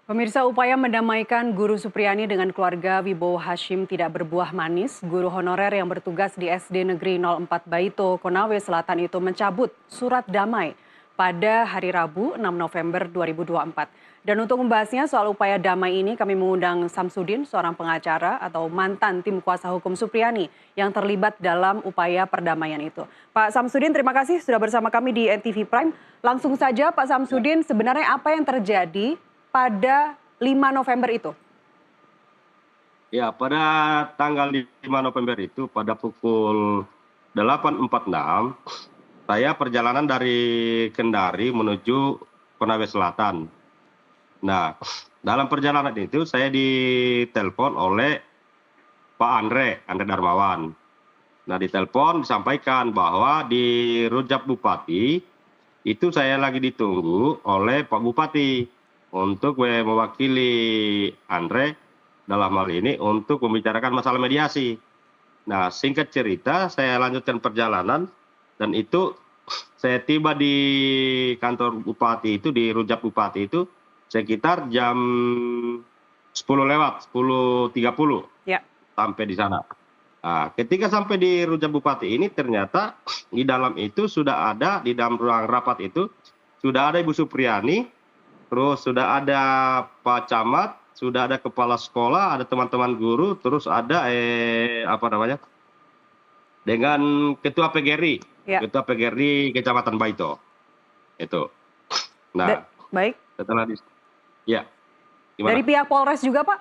Pemirsa, upaya mendamaikan Guru Supriyani dengan keluarga Wibowo Hashim tidak berbuah manis. Guru honorer yang bertugas di SD Negeri 04 Baito, Konawe Selatan itu mencabut surat damai pada hari Rabu 6 November 2024. Dan untuk membahasnya soal upaya damai ini kami mengundang Samsudin, seorang pengacara atau mantan tim kuasa hukum Supriyani yang terlibat dalam upaya perdamaian itu. Pak Samsudin, terima kasih sudah bersama kami di NTV Prime. Langsung saja Pak Samsudin, sebenarnya apa yang terjadi pada 5 November itu? Ya, pada tanggal 5 November itu pada pukul 8.46, saya perjalanan dari Kendari menuju Konawe Selatan. Nah, dalam perjalanan itu saya ditelepon oleh Pak Andre Darmawan. Nah, ditelepon disampaikan bahwa di Rujak Bupati itu saya lagi ditunggu oleh Pak Bupati untuk mewakili Andre dalam hal ini untuk membicarakan masalah mediasi. Nah, singkat cerita saya lanjutkan perjalanan dan itu saya tiba di kantor Bupati itu, di Rujak Bupati itu sekitar jam 10 lewat, 10.30 Ya. sampai di sana. Nah, ketika sampai di Rujak Bupati ini ternyata di dalam itu sudah ada, di dalam ruang rapat itu sudah ada Ibu Supriyani, terus sudah ada Pak Camat, sudah ada kepala sekolah, ada teman-teman guru, terus ada dengan ketua PGRI, Ya. ketua PGRI Kecamatan Baito. Itu. Nah, Baik. setelah ya, gimana? Dari pihak Polres juga, Pak?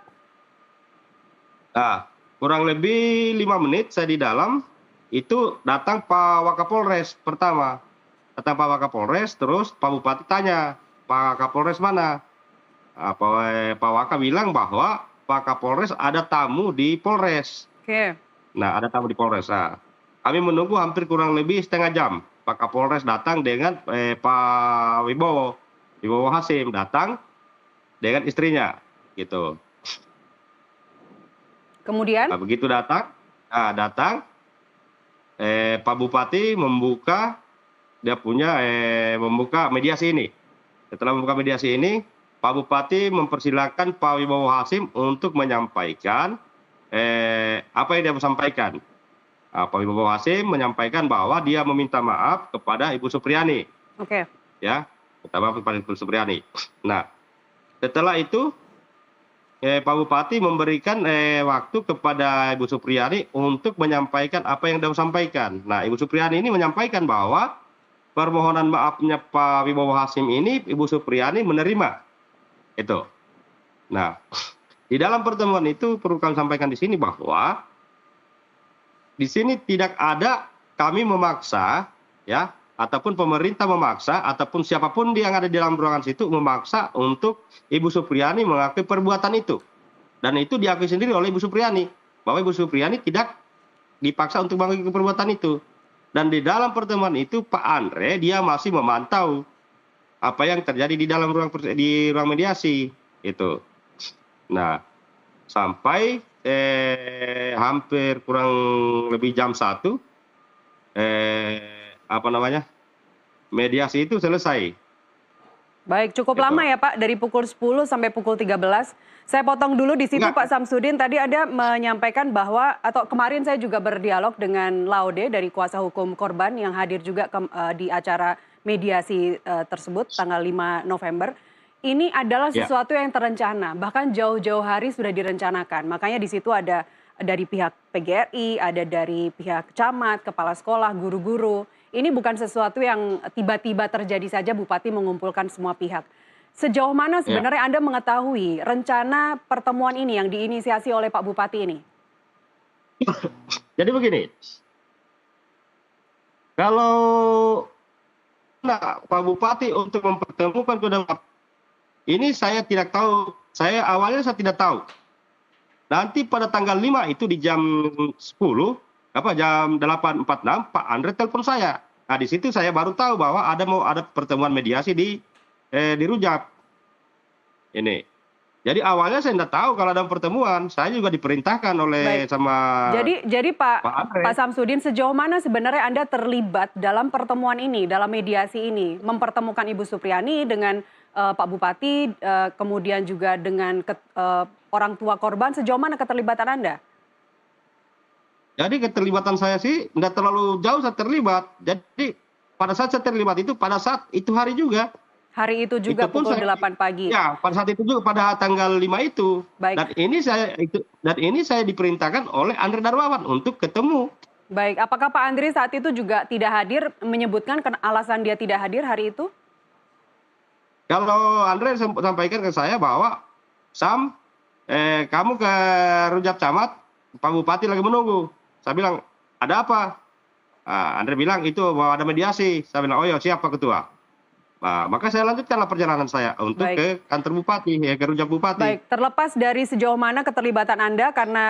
Nah, kurang lebih 5 menit saya di dalam, itu datang Pak Wakapolres pertama. Datang Pak Wakapolres, terus Pak Bupati tanya, Pak Kapolres mana? Pak Waka bilang bahwa Pak Kapolres ada tamu di Polres. Oke. Nah, ada tamu di Polres. Nah, kami menunggu hampir kurang lebih setengah jam. Pak Kapolres datang dengan Pak Wibowo Hashim datang dengan istrinya, gitu. Kemudian? Nah, begitu datang, Pak Bupati membuka membuka mediasi ini. Setelah membuka mediasi ini, Pak Bupati mempersilahkan Pak Wibowo Hashim untuk menyampaikan apa yang dia mau sampaikan. Pak Wibowo Hashim menyampaikan bahwa dia meminta maaf kepada Ibu Supriyani. Oke. Ya, minta maaf kepada Ibu Supriyani. Nah, setelah itu Pak Bupati memberikan waktu kepada Ibu Supriyani untuk menyampaikan apa yang dia mau sampaikan. Nah, Ibu Supriyani ini menyampaikan bahwa permohonan maafnya Pak Wibowo Hashim ini Ibu Supriyani menerima. Itu. Nah, di dalam pertemuan itu perlu kami sampaikan di sini bahwa di sini tidak ada kami memaksa, ya, ataupun pemerintah memaksa, ataupun siapapun yang ada di dalam ruangan situ memaksa untuk Ibu Supriyani mengakui perbuatan itu. Dan itu diakui sendiri oleh Ibu Supriyani, bahwa Ibu Supriyani tidak dipaksa untuk mengakui perbuatan itu. Dan di dalam pertemuan itu Pak Andre dia masih memantau apa yang terjadi di dalam ruang mediasi itu. Nah, sampai hampir kurang lebih jam 1 mediasi itu selesai. Baik, cukup Gitu. lama ya Pak, dari pukul 10 sampai pukul 13. Saya potong dulu di situ Pak Samsudin. Tadi Anda menyampaikan bahwa, atau kemarin saya juga berdialog dengan Laude dari kuasa hukum korban yang hadir juga di acara mediasi tersebut tanggal 5 November. Ini adalah sesuatu yang terencana, bahkan jauh-jauh hari sudah direncanakan. Makanya di situ ada dari pihak PGRI, ada dari pihak camat, kepala sekolah, guru-guru. Ini bukan sesuatu yang tiba-tiba terjadi saja Bupati mengumpulkan semua pihak. Sejauh mana sebenarnya Anda mengetahui rencana pertemuan ini yang diinisiasi oleh Pak Bupati ini? Jadi begini, kalau Pak Bupati untuk mempertemukan kedua ini saya tidak tahu, awalnya saya tidak tahu. Nanti pada tanggal 5 itu di jam 10, jam 8.46 Pak Andre telepon saya. Nah, di situ saya baru tahu bahwa ada pertemuan mediasi di Rujak. Ini. Jadi awalnya saya tidak tahu kalau ada pertemuan. Saya juga diperintahkan oleh Baik. sama Jadi Pak Pak Andre. Pak Samsudin, sejauh mana sebenarnya Anda terlibat dalam pertemuan ini, dalam mediasi ini, mempertemukan Ibu Supriani dengan Pak Bupati, kemudian juga dengan orang tua korban, sejauh mana keterlibatan Anda? Jadi keterlibatan saya sih tidak terlalu jauh saya terlibat. Jadi pada saat saya terlibat itu pada saat itu hari juga. Hari itu Itu juga pun pukul saya 8 pagi. ya pada saat itu juga pada tanggal 5 itu. Baik. Dan ini saya diperintahkan oleh Andre Darmawan untuk ketemu. Baik, apakah Pak Andri saat itu juga tidak hadir, menyebutkan alasan dia tidak hadir hari itu? Kalau Andre sampaikan ke saya bahwa Sam, kamu ke Rujak Camat, Pak Bupati lagi menunggu. Saya bilang, ada apa? Andre bilang itu mau ada mediasi. Saya bilang, oh ya siap Pak Ketua. Nah, maka saya lanjutkanlah perjalanan saya untuk ke kantor Bupati, ke Rujak Bupati. Baik, terlepas dari sejauh mana keterlibatan Anda, karena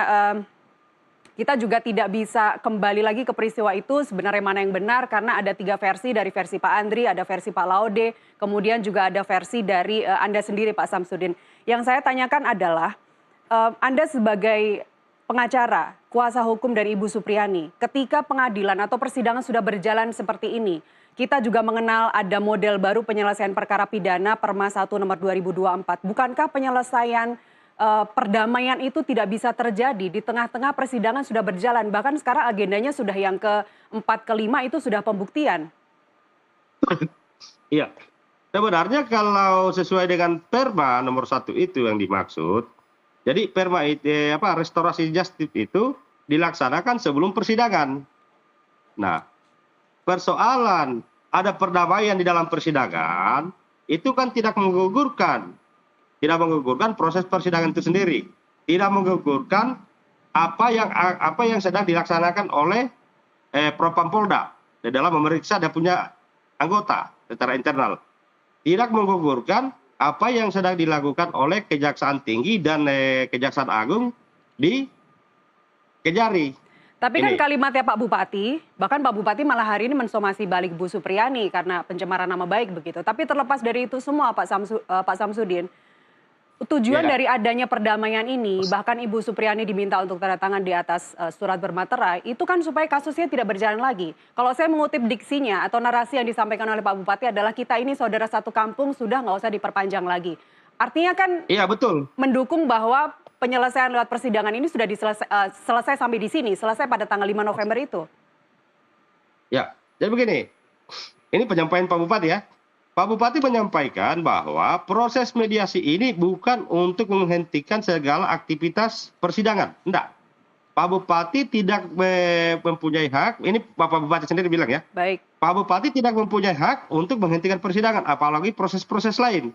kita juga tidak bisa kembali lagi ke peristiwa itu sebenarnya mana yang benar, karena ada 3 versi, dari versi Pak Andri, ada versi Pak Laude, kemudian juga ada versi dari Anda sendiri Pak Samsudin. Yang saya tanyakan adalah, Anda sebagai pengacara, kuasa hukum dari Ibu Supriani, ketika pengadilan atau persidangan sudah berjalan seperti ini, kita juga mengenal ada model baru penyelesaian perkara pidana Perma 1 nomor 2024. Bukankah penyelesaian perdamaian itu tidak bisa terjadi di tengah-tengah persidangan sudah berjalan? Bahkan sekarang agendanya sudah yang ke-4, ke-5 itu sudah pembuktian. Iya, sebenarnya kalau sesuai dengan Perma nomor 1 itu yang dimaksud, jadi Perma itu restorasi justice itu dilaksanakan sebelum persidangan. Nah, persoalan ada perdamaian di dalam persidangan itu kan tidak menggugurkan proses persidangan itu sendiri, tidak menggugurkan apa yang sedang dilaksanakan oleh Propampolda dalam memeriksa dan punya anggota secara internal, tidak menggugurkan apa yang sedang dilakukan oleh Kejaksaan Tinggi dan Kejaksaan Agung di Kejari. Tapi kan kalimatnya Pak Bupati, bahkan Pak Bupati malah hari ini mensomasi balik Bu Supriani karena pencemaran nama baik begitu. Tapi terlepas dari itu semua Pak Samsudin, tujuan dari adanya perdamaian ini, bahkan Ibu Supriani diminta untuk tanda tangan di atas surat bermaterai, itu kan supaya kasusnya tidak berjalan lagi. Kalau saya mengutip diksinya atau narasi yang disampaikan oleh Pak Bupati adalah kita ini saudara satu kampung, sudah nggak usah diperpanjang lagi. Artinya kan betul, mendukung bahwa penyelesaian lewat persidangan ini sudah selesai sampai di sini, selesai pada tanggal 5 November itu. Ya, jadi begini, ini penyampaian Pak Bupati ya. Pak Bupati menyampaikan bahwa proses mediasi ini bukan untuk menghentikan segala aktivitas persidangan. Enggak. Pak Bupati tidak mempunyai hak, ini Bapak Bupati sendiri bilang ya. Baik. Pak Bupati tidak mempunyai hak untuk menghentikan persidangan, apalagi proses-proses lain.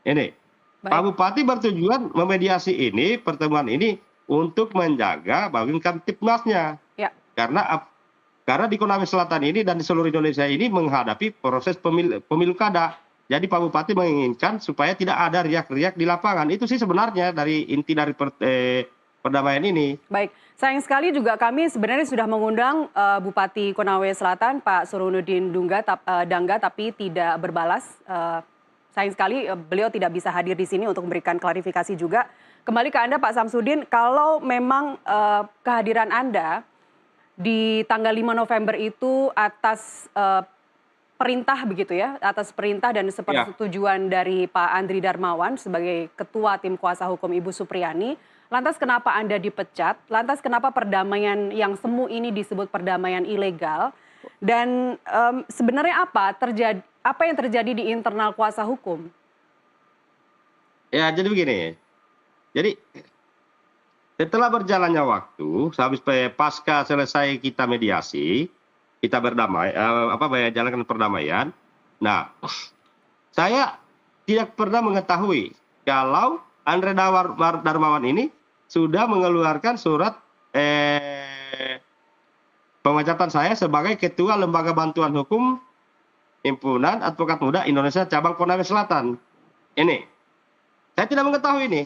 Ini. Baik. Pak Bupati bertujuan memediasi ini, pertemuan ini, untuk menjaga bagaimana Tipnasnya. Ya. Karena di Konawe Selatan ini dan di seluruh Indonesia ini menghadapi proses pemilu kada. Jadi Pak Bupati menginginkan supaya tidak ada riak-riak di lapangan. Itu sih sebenarnya inti dari perdamaian ini. Baik, sayang sekali juga kami sebenarnya sudah mengundang Bupati Konawe Selatan Pak Surunuddin Dangga tapi tidak berbalas. Sayang sekali beliau tidak bisa hadir di sini untuk memberikan klarifikasi juga. Kembali ke Anda Pak Samsudin, kalau memang kehadiran Anda di tanggal 5 November itu atas perintah begitu ya, atas perintah dan sepersetujuan dari Pak Andri Darmawan sebagai Ketua Tim Kuasa Hukum Ibu Supriani, lantas kenapa Anda dipecat? Lantas kenapa perdamaian yang semu ini disebut perdamaian ilegal? Dan sebenarnya apa yang terjadi di internal kuasa hukum? Ya, jadi begini. Jadi setelah berjalannya waktu, habis pasca selesai kita mediasi, kita berdamai, jalankan perdamaian. Nah, saya tidak pernah mengetahui kalau Andre Darmawan ini sudah mengeluarkan surat pemecatan saya sebagai Ketua Lembaga Bantuan Hukum Himpunan Advokat Muda Indonesia Cabang Konawe Selatan. Ini, saya tidak mengetahui ini.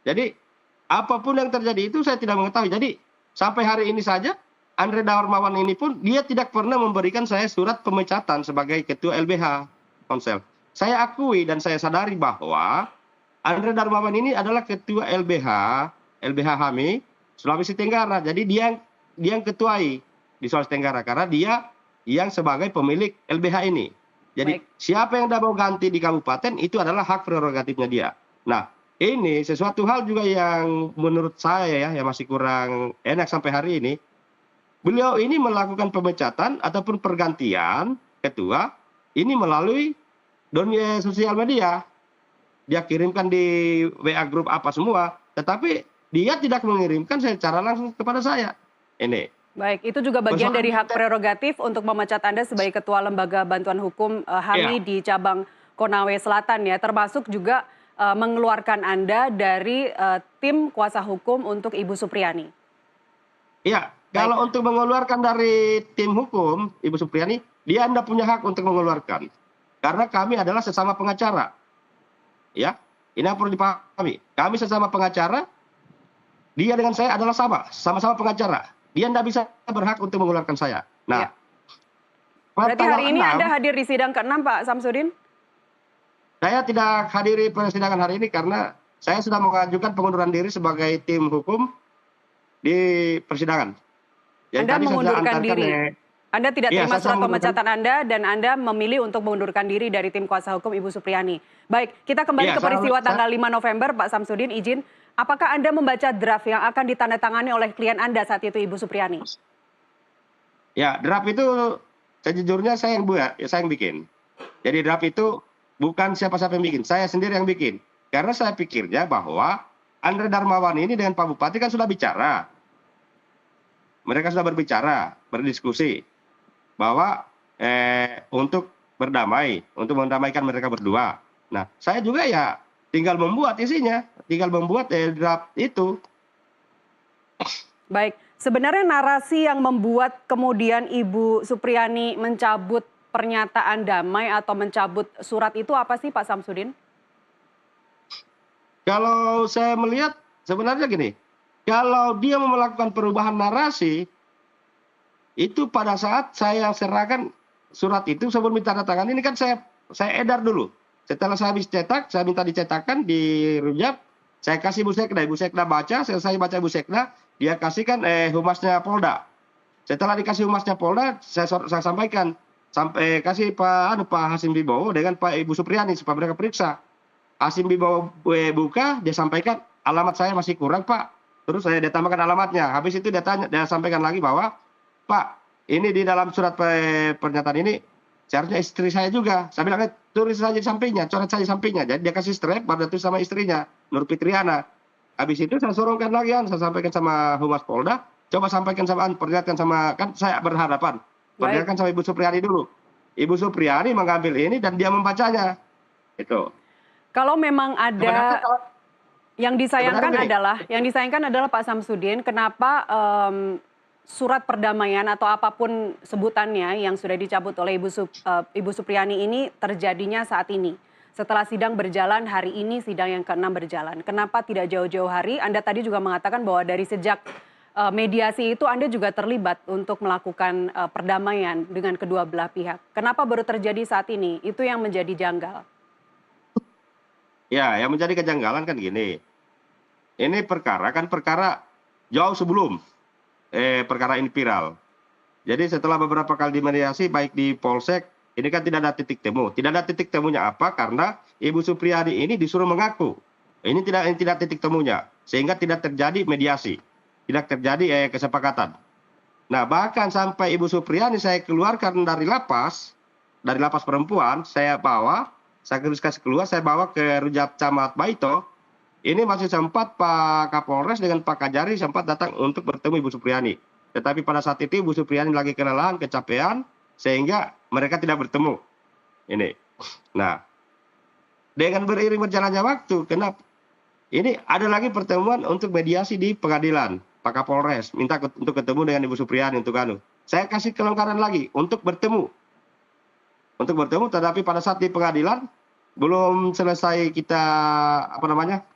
Jadi apapun yang terjadi itu saya tidak mengetahui. Jadi sampai hari ini saja Andre Darmawan ini pun dia tidak pernah memberikan saya surat pemecatan sebagai Ketua LBH Konsel. saya akui dan saya sadari bahwa Andre Darmawan ini adalah ketua LBH HAMI Sulawesi Tenggara. Jadi dia yang ketuai di Sulawesi Tenggara karena dia yang sebagai pemilik LBH ini. Jadi Baik. siapa yang mau ganti di kabupaten itu adalah hak prerogatifnya dia. Nah, ini sesuatu hal juga yang menurut saya ya yang masih kurang enak sampai hari ini. Beliau ini melakukan pemecatan ataupun pergantian ketua ini melalui dunia sosial media. Dia kirimkan di WA grup apa semua, tetapi dia tidak mengirimkan secara langsung kepada saya. Ini. Baik, itu juga bagian dari hak prerogatif untuk memecat Anda sebagai Ketua Lembaga Bantuan Hukum HAMI di cabang Konawe Selatan ya, termasuk juga mengeluarkan Anda dari tim kuasa hukum untuk Ibu Supriani. Iya, kalau untuk mengeluarkan dari tim hukum Ibu Supriani, dia Anda punya hak untuk mengeluarkan. Karena kami adalah sesama pengacara. Ya, ini yang perlu dipahami. Kami sesama pengacara, dia dengan saya adalah sama-sama pengacara. Dia tidak bisa berhak untuk mengeluarkan saya. Nah, berarti hari ini 6, Anda hadir di sidang ke-6, Pak Samsudin? Saya tidak hadiri persidangan hari ini karena saya sudah mengajukan pengunduran diri sebagai tim hukum di persidangan. Jadi Anda mengundurkan diri. Anda tidak terima surat pemecatan Anda dan Anda memilih untuk mengundurkan diri dari tim kuasa hukum Ibu Supriani. Baik, kita kembali ke peristiwa tanggal 5 November, Pak Samsudin, izin. Apakah Anda membaca draft yang akan ditandatangani oleh klien Anda saat itu, Ibu Supriani? Ya, draft itu sejujurnya saya yang buat, saya yang bikin. Jadi draft itu bukan siapa-siapa yang bikin, saya sendiri yang bikin. Karena saya pikirnya bahwa Andre Darmawan ini dengan Pak Bupati kan sudah bicara. Mereka sudah berbicara, berdiskusi bahwa untuk berdamai, untuk mendamaikan mereka berdua. Nah, saya juga ya tinggal membuat isinya, tinggal membuat draft itu. Baik, sebenarnya narasi yang membuat kemudian Ibu Supriani mencabut pernyataan damai atau mencabut surat itu apa sih, Pak Samsudin? Kalau saya melihat sebenarnya gini, kalau dia mau melakukan perubahan narasi, itu pada saat saya serahkan surat itu sebelum ditandatangani, ini kan saya edar dulu. Setelah saya habis cetak, saya minta dicetakkan di Rujak, saya kasih Bu Sekda baca, selesai baca Bu Sekda, dia kasihkan humasnya Polda. Setelah dikasih humasnya Polda, saya sampaikan, sampai kasih Pak Hasim Bibowo dengan Pak Ibu Supriani supaya mereka periksa. Hasim Bibowo buka, dia sampaikan alamat saya masih kurang Pak. Terus saya ditambahkan alamatnya. Habis itu dia sampaikan lagi bahwa Pak, ini di dalam surat pernyataan ini seharusnya istri saya juga. Saya bilang tulis saja di sampingnya, coret saja sampingnya. Jadi dia kasih strap, baru tulis sama istrinya, Nur Fitriana. Habis itu saya sorongkan lagi, saya sampaikan sama Humas Polda. Coba sampaikan sama perlihatkan sama, kan saya berhadapan. Perlihatkan sama Ibu Supriani dulu. Ibu Supriani mengambil ini dan dia membacanya. Itu. Kalau memang ada yang disayangkan adalah Pak Samsudin, kenapa surat perdamaian atau apapun sebutannya yang sudah dicabut oleh Ibu Supriani ini terjadinya saat ini. Setelah sidang berjalan hari ini, sidang yang ke-6 berjalan. Kenapa tidak jauh-jauh hari? Anda tadi juga mengatakan bahwa dari sejak mediasi itu Anda juga terlibat untuk melakukan perdamaian dengan kedua belah pihak. Kenapa baru terjadi saat ini? Itu yang menjadi janggal. Ya, yang menjadi kejanggalan kan gini. Ini perkara jauh sebelum perkara ini viral. Jadi setelah beberapa kali dimediasi baik di Polsek, ini kan tidak ada titik temu. Tidak ada titik temunya apa? Karena Ibu Supriani ini disuruh mengaku. Ini tidak titik temunya. Sehingga tidak terjadi mediasi. Tidak terjadi kesepakatan. Nah, bahkan sampai Ibu Supriani saya keluarkan dari lapas perempuan, saya kasih keluar, saya bawa ke Rujak Camat Baito. Ini masih sempat Pak Kapolres dengan Pak Kajari sempat datang untuk bertemu Ibu Supriani. Tetapi pada saat itu Ibu Supriani lagi kelelahan, kecapean, sehingga mereka tidak bertemu. Ini. Nah, dengan beriring berjalannya waktu, kenapa? Ini ada lagi pertemuan untuk mediasi di pengadilan. Pak Kapolres minta untuk ketemu dengan Ibu Supriani untuk saya kasih kelonggaran lagi untuk bertemu. Tetapi pada saat di pengadilan belum selesai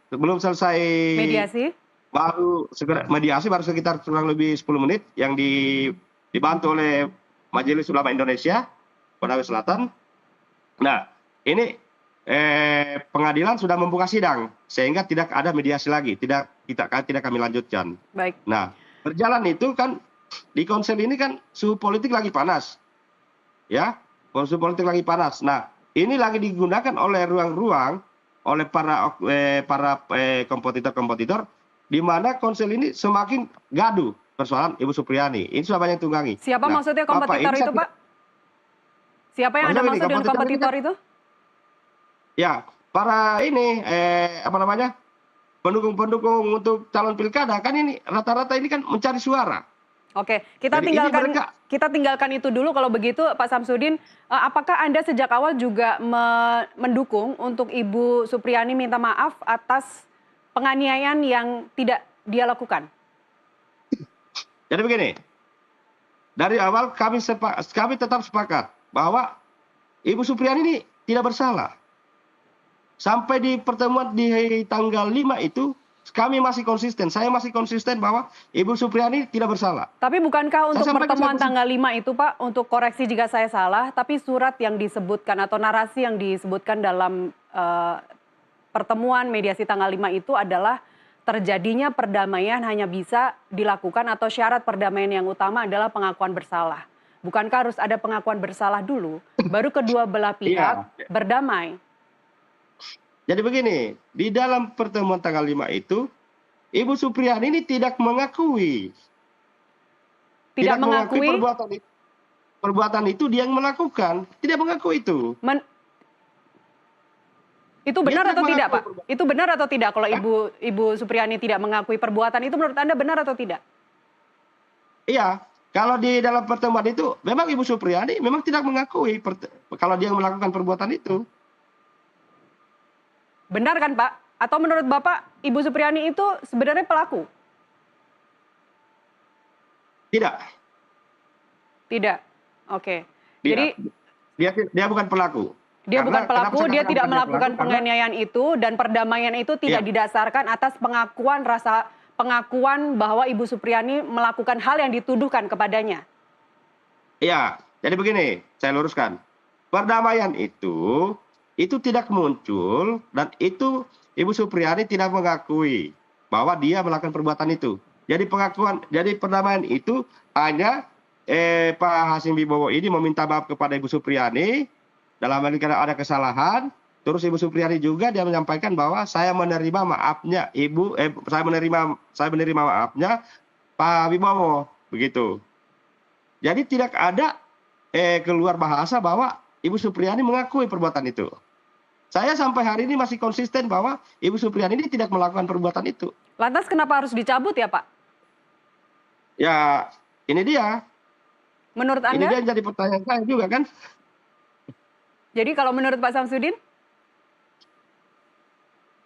belum selesai mediasi, baru sekitar kurang lebih 10 menit yang dibantu oleh Majelis Ulama Indonesia Konawe Selatan. Nah, ini pengadilan sudah membuka sidang sehingga tidak ada mediasi lagi, tidak kami lanjutkan. Baik. Nah, berjalan itu kan di Konsel ini kan suhu politik lagi panas. Ya, suhu politik lagi panas. Nah, ini lagi digunakan oleh ruang-ruang oleh para kompetitor-kompetitor di mana Konsel ini semakin gaduh persoalan Ibu Supriyani. Ini sudah banyak tunggangi. Siapa maksudnya kompetitor itu, Pak? Siapa yang Anda maksud dengan kompetitor itu? Ya, para ini pendukung-pendukung untuk calon pilkada kan ini rata-rata ini kan mencari suara. Oke, kita tinggalkan itu dulu kalau begitu, Pak Samsudin. Apakah Anda sejak awal juga mendukung untuk Ibu Supriyani minta maaf atas penganiayaan yang tidak dia lakukan? Jadi begini, dari awal kami tetap sepakat bahwa Ibu Supriyani ini tidak bersalah. Sampai di pertemuan di tanggal 5 itu, kami masih konsisten, saya masih konsisten bahwa Ibu Supriyani tidak bersalah. Tapi bukankah untuk pertemuan tanggal 5 itu, Pak, untuk koreksi jika saya salah, tapi surat yang disebutkan atau narasi yang disebutkan dalam pertemuan mediasi tanggal 5 itu adalah terjadinya perdamaian hanya bisa dilakukan atau syarat perdamaian yang utama adalah pengakuan bersalah. Bukankah harus ada pengakuan bersalah dulu, baru kedua belah pihak berdamai? Jadi begini, di dalam pertemuan tanggal 5 itu, Ibu Supriyani ini tidak mengakui. Tidak mengakui perbuatan itu dia yang melakukan. Tidak mengakui itu. Itu benar atau tidak, Pak? Itu benar atau tidak kalau Ibu Supriyani tidak mengakui perbuatan itu, menurut Anda benar atau tidak? Iya, kalau di dalam pertemuan itu, memang Ibu Supriyani memang tidak mengakui kalau dia melakukan perbuatan itu. Benar kan, Pak? Atau menurut Bapak, Ibu Supriyani itu sebenarnya pelaku? Tidak. Tidak. Oke. Jadi dia bukan pelaku. Dia bukan pelaku, dia tidak melakukan penganiayaan itu dan perdamaian itu tidak didasarkan atas pengakuan bahwa Ibu Supriyani melakukan hal yang dituduhkan kepadanya. Iya, jadi begini, saya luruskan. Perdamaian itu tidak muncul dan itu Ibu Supriyani tidak mengakui bahwa dia melakukan perbuatan itu. Jadi perdamaian itu hanya Pak Hasim Wibowo ini meminta maaf kepada Ibu Supriyani dalam hal ini karena ada kesalahan. Terus Ibu Supriyani juga dia menyampaikan bahwa saya menerima maafnya saya menerima maafnya Pak Wibowo, begitu. Jadi tidak ada keluar bahasa bahwa Ibu Supriyani mengakui perbuatan itu. Saya sampai hari ini masih konsisten bahwa Ibu Supriyani ini tidak melakukan perbuatan itu. Lantas kenapa harus dicabut ya, Pak? Ya, ini dia. Menurut Anda? Ini dia yang jadi pertanyaan saya juga kan. Jadi kalau menurut Pak Samsudin?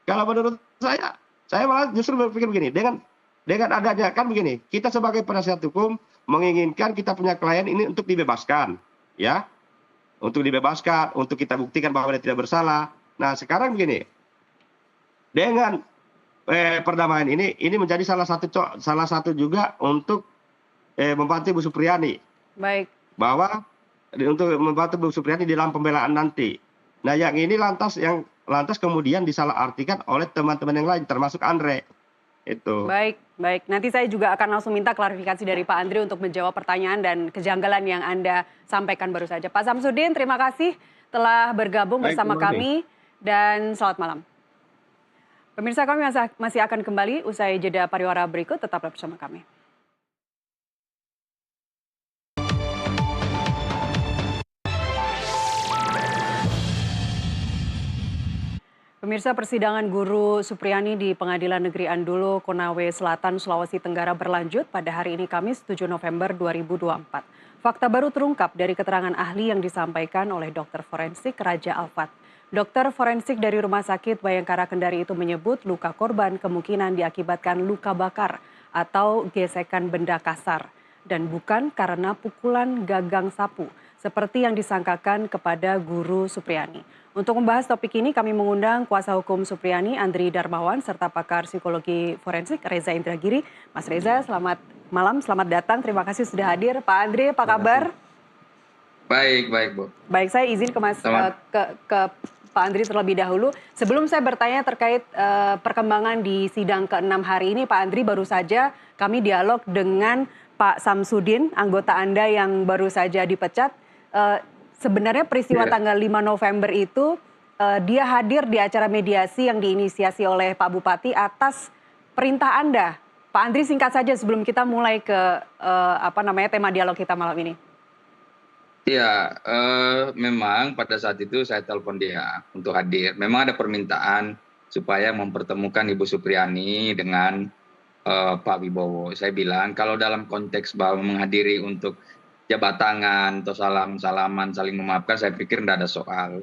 Kalau menurut saya malah justru berpikir begini, dengan adanya kan begini, kita sebagai penasihat hukum menginginkan kita punya klien ini untuk dibebaskan, ya. Untuk dibebaskan, untuk kita buktikan bahwa dia tidak bersalah. Nah, sekarang begini. Dengan perdamaian ini menjadi salah satu juga untuk membantu Ibu Supriyani. Baik. Bahwa untuk membantu Ibu Supriyani di dalam pembelaan nanti. Nah, yang ini lantas kemudian disalahartikan oleh teman-teman yang lain termasuk Andre. Itu. Baik. Nanti saya juga akan langsung minta klarifikasi dari Pak Andre untuk menjawab pertanyaan dan kejanggalan yang Anda sampaikan baru saja. Pak Samsudin, terima kasih telah bergabung bersama kami dan selamat malam. Pemirsa, kami masih akan kembali usai jeda pariwara berikut, tetaplah bersama kami. Pemirsa, persidangan Guru Supriyani di Pengadilan Negeri Andulo, Konawe Selatan, Sulawesi Tenggara berlanjut pada hari ini Kamis 7 November 2024. Fakta baru terungkap dari keterangan ahli yang disampaikan oleh dokter forensik Raja Alfat. Dokter forensik dari Rumah Sakit Bayangkara Kendari itu menyebut luka korban kemungkinan diakibatkan luka bakar atau gesekan benda kasar dan bukan karena pukulan gagang sapu seperti yang disangkakan kepada Guru Supriyani. Untuk membahas topik ini kami mengundang kuasa hukum Supriyani Andri Darmawan serta pakar psikologi forensik Reza Indragiri. Mas Reza, selamat malam, selamat datang. Terima kasih sudah hadir. Pak Andri, apa kabar? Baik, Bu. Baik, saya izin ke Pak Andri terlebih dahulu. Sebelum saya bertanya terkait perkembangan di sidang ke-6 hari ini, Pak Andri, baru saja kami dialog dengan Pak Samsudin, anggota Anda yang baru saja dipecat. Sebenarnya peristiwa tanggal 5 November itu dia hadir di acara mediasi yang diinisiasi oleh Pak Bupati atas perintah Anda. Pak Andri, singkat saja sebelum kita mulai ke tema dialog kita malam ini. Ya, memang pada saat itu saya telepon dia untuk hadir. Memang ada permintaan supaya mempertemukan Ibu Supriyani dengan Pak Wibowo. Saya bilang kalau dalam konteks bahwa menghadiri untuk jabat tangan atau salam-salaman, saling memaafkan, saya pikir tidak ada soal.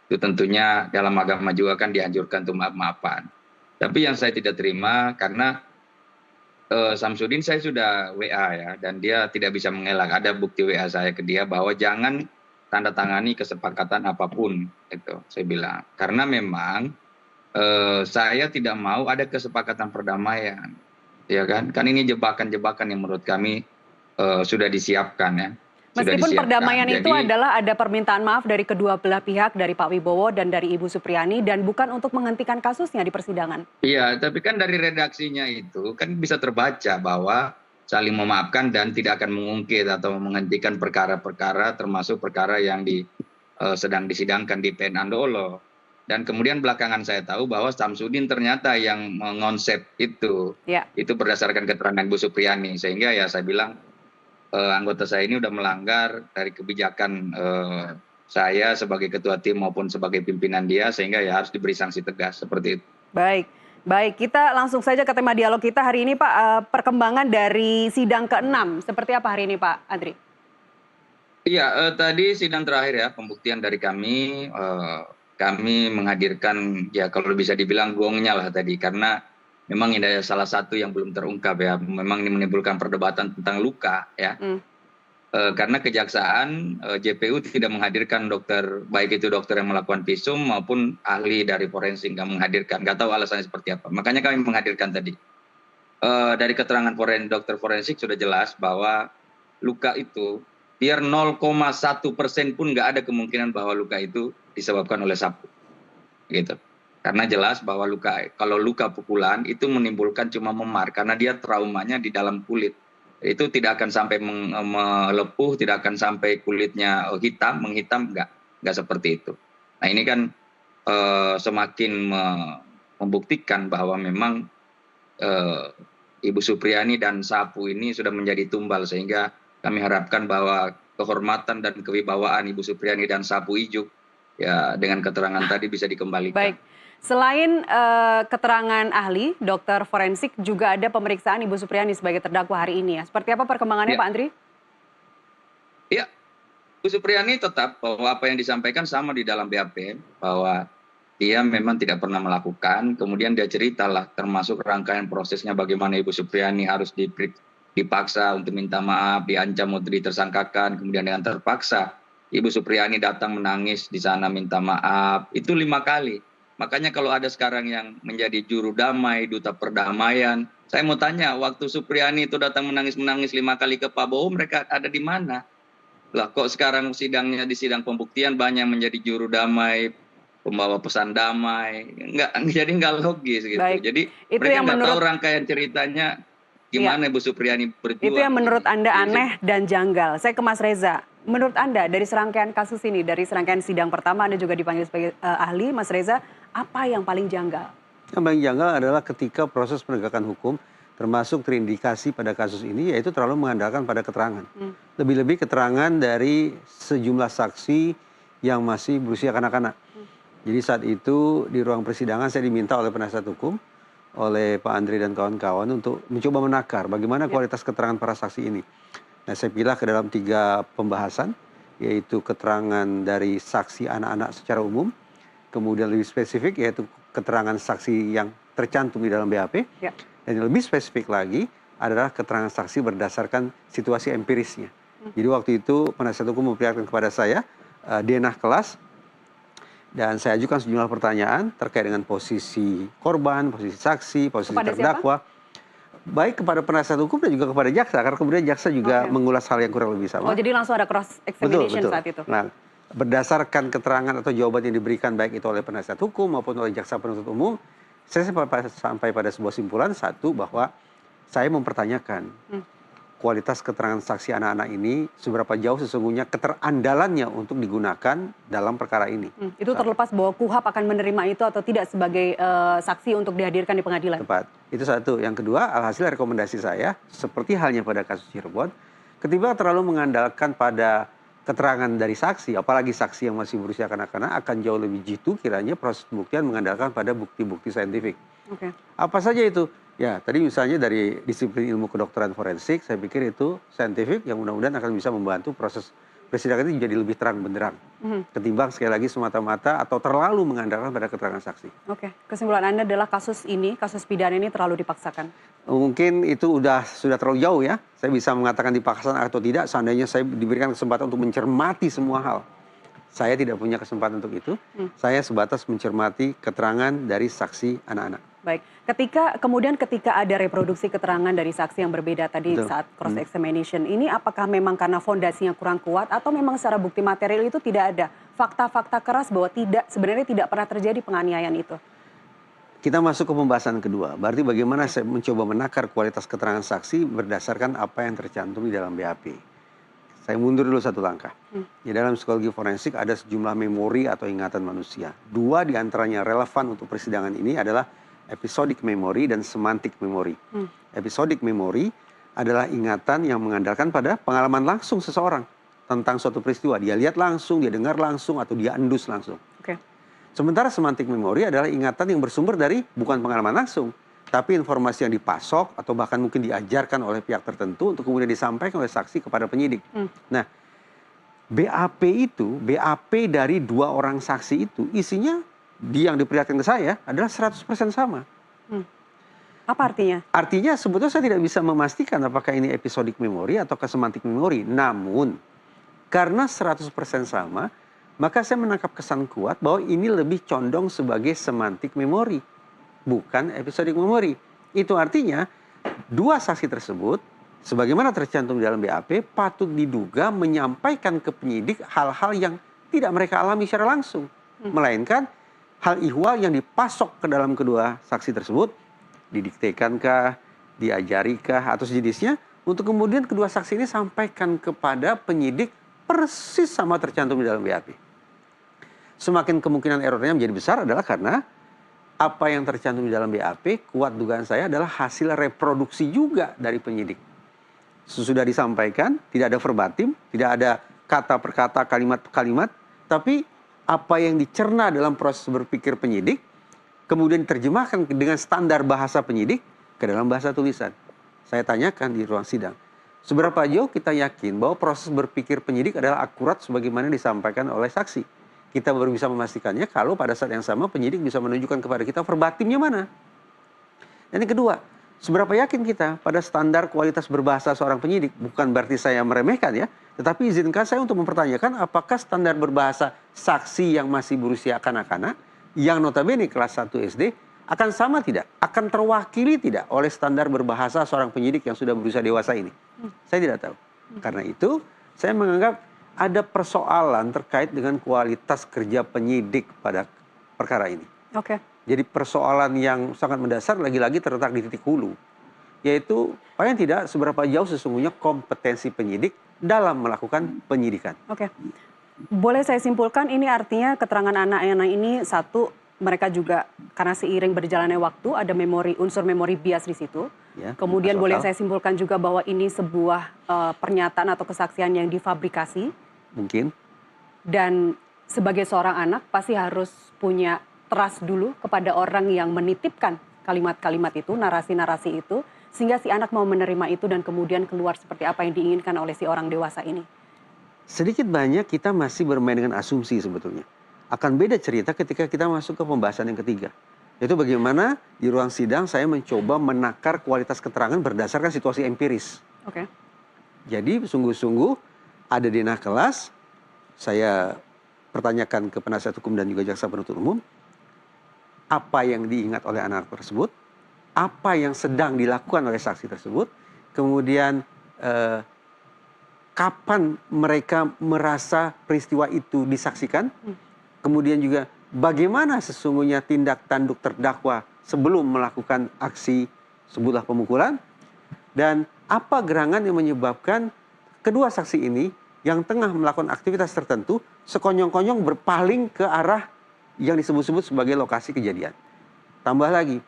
Itu tentunya dalam agama juga kan dianjurkan untuk maaf-maafan. Tapi yang saya tidak terima karena Samsudin saya sudah WA ya, dan dia tidak bisa mengelak. Ada bukti WA saya ke dia bahwa jangan tanda tangani kesepakatan apapun, itu saya bilang. Karena memang saya tidak mau ada kesepakatan perdamaian, ya kan? Kan ini jebakan-jebakan yang menurut kami sudah disiapkan ya. Meskipun perdamaian itu adalah ada permintaan maaf dari kedua belah pihak, dari Pak Wibowo dan dari Ibu Supriyani, dan bukan untuk menghentikan kasusnya di persidangan. Iya, tapi kan dari redaksinya itu kan bisa terbaca bahwa saling memaafkan dan tidak akan mengungkit atau menghentikan perkara-perkara termasuk perkara yang sedang disidangkan di PN Andolo. Dan kemudian belakangan saya tahu bahwa Samsudin ternyata yang mengonsep itu. Ya. Itu berdasarkan keterangan Bu Supriyani. Sehingga ya saya bilang anggota saya ini sudah melanggar dari kebijakan saya sebagai ketua tim maupun sebagai pimpinan dia, sehingga ya harus diberi sanksi tegas seperti itu. Baik, kita langsung saja ke tema dialog kita hari ini, Pak. Perkembangan dari sidang ke-6 seperti apa hari ini, Pak Andri? Iya, tadi sidang terakhir ya, pembuktian dari kami menghadirkan ya kalau bisa dibilang gongnya lah tadi, karena memang ini ada salah satu yang belum terungkap ya. Memang ini menimbulkan perdebatan tentang luka ya. Karena kejaksaan JPU tidak menghadirkan dokter, baik itu dokter yang melakukan visum maupun ahli dari forensik, nggak menghadirkan. Nggak tahu alasannya seperti apa. Makanya kami menghadirkan tadi. Dari keterangan dokter forensik sudah jelas bahwa luka itu biar 0,1% pun nggak ada kemungkinan bahwa luka itu disebabkan oleh sapu. Gitu. Karena jelas bahwa kalau luka pukulan itu menimbulkan cuma memar karena dia traumanya di dalam kulit. Itu tidak akan sampai melepuh, tidak akan sampai kulitnya menghitam, enggak seperti itu. Nah ini kan semakin membuktikan bahwa memang Ibu Supriyani dan sapu ini sudah menjadi tumbal, sehingga kami harapkan bahwa kehormatan dan kewibawaan Ibu Supriyani dan sapu ijuk ya dengan keterangan tadi bisa dikembalikan. Baik. Selain keterangan ahli, dokter forensik, juga ada pemeriksaan Ibu Supriyani sebagai terdakwa hari ini ya. Seperti apa perkembangannya Pak Andri? Ya, Ibu Supriyani tetap bahwa apa yang disampaikan sama di dalam BAP, bahwa dia memang tidak pernah melakukan, kemudian dia ceritalah termasuk rangkaian prosesnya bagaimana Ibu Supriyani harus dipaksa untuk minta maaf, diancam untuk ditersangkakan, kemudian dengan terpaksa Ibu Supriyani datang menangis di sana minta maaf, itu 5 kali. Makanya kalau ada sekarang yang menjadi juru damai, duta perdamaian, saya mau tanya, waktu Supriyani itu datang menangis-menangis 5 kali ke Pak Bowo, mereka ada di mana? Lah kok sekarang sidangnya di sidang pembuktian banyak menjadi juru damai, pembawa pesan damai, jadi nggak logis gitu. Baik. Jadi itu mereka yang nggak tahu rangkaian ceritanya gimana Ibu Supriyani berjuang. Itu yang menurut Anda aneh dan janggal. Saya ke Mas Reza. Menurut Anda dari serangkaian kasus ini, dari serangkaian sidang pertama Anda juga dipanggil sebagai ahli, Mas Reza, apa yang paling janggal? Yang paling janggal adalah ketika proses penegakan hukum termasuk terindikasi pada kasus ini, yaitu terlalu mengandalkan pada keterangan. Lebih-lebih keterangan dari sejumlah saksi yang masih berusia kanak-kanak. Jadi saat itu di ruang persidangan saya diminta oleh penasihat hukum, oleh Pak Andri dan kawan-kawan untuk mencoba menakar bagaimana kualitas keterangan para saksi ini. Nah, saya pilah ke dalam 3 pembahasan, yaitu keterangan dari saksi anak-anak secara umum, kemudian lebih spesifik yaitu keterangan saksi yang tercantum di dalam BAP, dan yang lebih spesifik lagi adalah keterangan saksi berdasarkan situasi empirisnya. Jadi waktu itu penasihat hukum memperlihatkan kepada saya denah kelas, dan saya ajukan sejumlah pertanyaan terkait dengan posisi korban, posisi saksi, posisi terdakwa. Baik kepada penasihat hukum dan juga kepada jaksa, karena kemudian jaksa juga mengulas hal yang kurang lebih sama. Oh, jadi langsung ada cross examination saat itu. Nah, berdasarkan keterangan atau jawaban yang diberikan baik itu oleh penasihat hukum maupun oleh jaksa penuntut umum, saya sampai pada sebuah simpulan satu bahwa saya mempertanyakan kualitas keterangan saksi anak-anak ini seberapa jauh sesungguhnya keterandalannya untuk digunakan dalam perkara ini. Itu terlepas bahwa KUHAP akan menerima itu atau tidak sebagai saksi untuk dihadirkan di pengadilan. Tepat. Itu satu. Yang kedua, alhasil rekomendasi saya seperti halnya pada kasus Cirebon, ketimbang terlalu mengandalkan pada keterangan dari saksi, apalagi saksi yang masih berusia kanak-kanak, akan jauh lebih jitu kiranya proses pembuktian mengandalkan pada bukti-bukti saintifik. Apa saja itu? Ya, tadi misalnya dari disiplin ilmu kedokteran forensik, saya pikir itu saintifik yang mudah-mudahan akan bisa membantu proses persidangan itu jadi lebih terang benderang. Ketimbang sekali lagi semata-mata atau terlalu mengandalkan pada keterangan saksi. Kesimpulan Anda adalah kasus pidana ini terlalu dipaksakan? Mungkin itu sudah terlalu jauh ya. Saya bisa mengatakan dipaksakan atau tidak, seandainya saya diberikan kesempatan untuk mencermati semua hal. Saya tidak punya kesempatan untuk itu. Saya sebatas mencermati keterangan dari saksi anak-anak. Baik, ketika ada reproduksi keterangan dari saksi yang berbeda tadi saat cross examination ini, apakah memang karena fondasinya kurang kuat atau memang secara bukti material itu tidak ada fakta-fakta keras bahwa sebenarnya tidak pernah terjadi penganiayaan itu? Kita masuk ke pembahasan kedua, berarti bagaimana saya mencoba menakar kualitas keterangan saksi berdasarkan apa yang tercantum di dalam BAP. Saya mundur dulu satu langkah. Di dalam psikologi forensik ada sejumlah memori atau ingatan manusia. Dua diantaranya relevan untuk persidangan ini adalah episodic memory dan semantic memory. Episodic memory adalah ingatan yang mengandalkan pada pengalaman langsung seseorang tentang suatu peristiwa. Dia lihat langsung, dia dengar langsung, atau dia endus langsung. Sementara semantic memory adalah ingatan yang bersumber dari bukan pengalaman langsung, tapi informasi yang dipasok atau bahkan mungkin diajarkan oleh pihak tertentu untuk kemudian disampaikan oleh saksi kepada penyidik. Nah, BAP dari dua orang saksi itu isinya yang diperlihatkan ke saya adalah 100% sama. Apa artinya? Artinya sebetulnya saya tidak bisa memastikan apakah ini episodic memory atau semantic memory. Namun, karena 100% sama, maka saya menangkap kesan kuat bahwa ini lebih condong sebagai semantic memory, bukan episodic memory. Itu artinya, dua saksi tersebut, sebagaimana tercantum di dalam BAP, patut diduga menyampaikan ke penyidik hal-hal yang tidak mereka alami secara langsung. Melainkan, hal ihwal yang dipasok ke dalam kedua saksi tersebut, didiktekankah, diajarikah, atau sejenisnya, untuk kemudian kedua saksi ini sampaikan kepada penyidik persis sama tercantum di dalam BAP. Semakin kemungkinan errornya menjadi besar adalah karena apa yang tercantum di dalam BAP, kuat dugaan saya adalah hasil reproduksi juga dari penyidik. Sesudah disampaikan, tidak ada verbatim, tidak ada kata per kata, kalimat per kalimat, tapi apa yang dicerna dalam proses berpikir penyidik, kemudian diterjemahkan dengan standar bahasa penyidik ke dalam bahasa tulisan. Saya tanyakan di ruang sidang, seberapa jauh kita yakin bahwa proses berpikir penyidik adalah akurat sebagaimana disampaikan oleh saksi? Kita baru bisa memastikannya kalau pada saat yang sama penyidik bisa menunjukkan kepada kita verbatimnya mana. Dan yang kedua, seberapa yakin kita pada standar kualitas berbahasa seorang penyidik? Bukan berarti saya meremehkan ya, tetapi izinkan saya untuk mempertanyakan apakah standar berbahasa saksi yang masih berusia kanak-kanak, yang notabene kelas 1 SD, akan sama tidak? Akan terwakili tidak oleh standar berbahasa seorang penyidik yang sudah berusia dewasa ini? Saya tidak tahu. Karena itu, saya menganggap ada persoalan terkait dengan kualitas kerja penyidik pada perkara ini. Jadi persoalan yang sangat mendasar lagi-lagi terletak di titik hulu. Yaitu paling tidak seberapa jauh sesungguhnya kompetensi penyidik dalam melakukan penyidikan. Boleh saya simpulkan ini artinya keterangan anak-anak ini satu, mereka juga karena seiring berjalannya waktu ada unsur memori bias di situ. Kemudian boleh saya simpulkan juga bahwa ini sebuah pernyataan atau kesaksian yang difabrikasi. Mungkin. Dan sebagai seorang anak pasti harus punya trust dulu kepada orang yang menitipkan kalimat-kalimat itu, narasi-narasi itu, sehingga si anak mau menerima itu dan kemudian keluar seperti apa yang diinginkan oleh si orang dewasa ini. Sedikit banyak kita masih bermain dengan asumsi sebetulnya. Akan beda cerita ketika kita masuk ke pembahasan yang ketiga. Yaitu bagaimana di ruang sidang saya mencoba menakar kualitas keterangan berdasarkan situasi empiris. Jadi sungguh-sungguh ada denah kelas, saya pertanyakan ke penasihat hukum dan juga jaksa penuntut umum, apa yang diingat oleh anak tersebut, apa yang sedang dilakukan oleh saksi tersebut, kemudian kapan mereka merasa peristiwa itu disaksikan, kemudian juga bagaimana sesungguhnya tindak tanduk terdakwa sebelum melakukan aksi sebutlah pemukulan, dan apa gerangan yang menyebabkan kedua saksi ini yang tengah melakukan aktivitas tertentu sekonyong-konyong berpaling ke arah yang disebut-sebut sebagai lokasi kejadian. Tambah lagi,